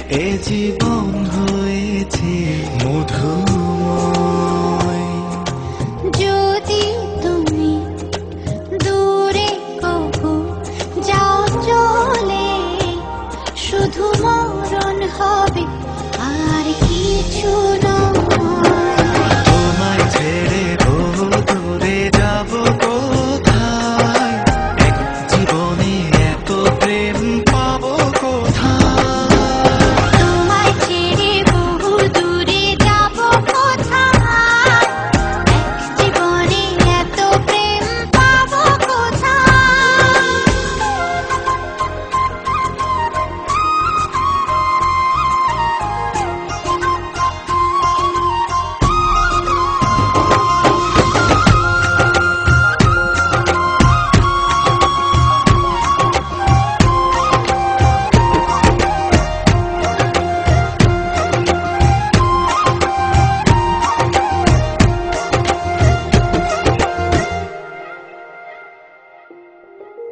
এ জীবন হয়েছে মধুময়। যদি তুমি দূরে কবু যাও চলে, শুধু মরণ হবে আর কিছু নয়। তোমায় ছেড়ে বহু দূরে যাব কোথায়, এক জীবনে এত প্রেম পাবো কোথায়। তোমায় ছেড়ে বহু দূরে যাব কোথায়, এক জীবনে এত প্রেম পাবো কোথায়।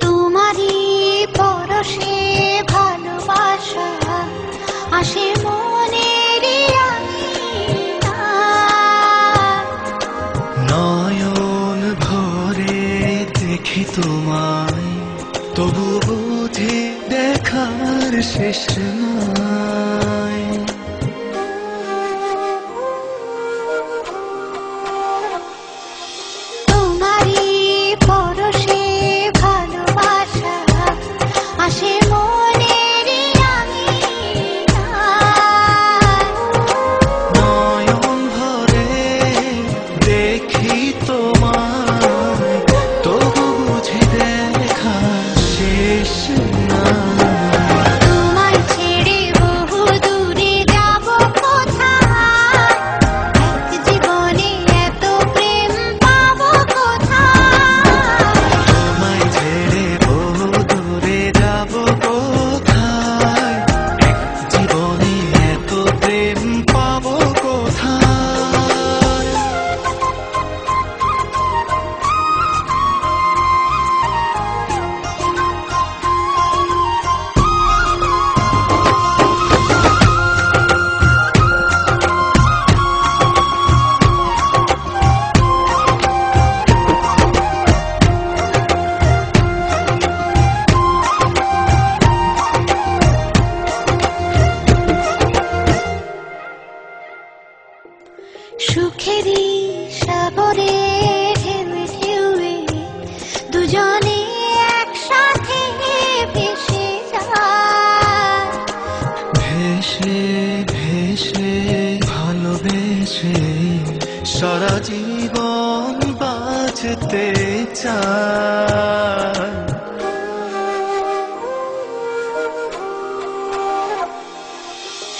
তোমারই পরশে ভালোবাসা আসে মনের আঙিনায়। নয়ন ভরে দেখি তোমায়, তবু বুঝি দেখার শেষ নাই। তোমারই পরশে ভালোবাসা আসে মনের আঙিনায়। নয়ন ভরে দেখি তোমায়, তবু বুঝি দেখা শেষ নাই। তোমায় ছেড়ে বহু দূরে যাব কোথায়, এক জীবনে এত প্রেম পাবো কোথায়। তোমায় ছেড়ে বহু দূরে যাব কোথায়, এক জীবনে এত প্রেম পাবো কোথায়। সুখেরই সাগরে ঢেউে ঢেউে দুজনে একসাথে ভেসে যায়। ভেসে ভেসে ভালোবেসে সারা জীবন বাঁচতে চায়।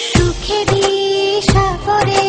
সুখেরই সাগরে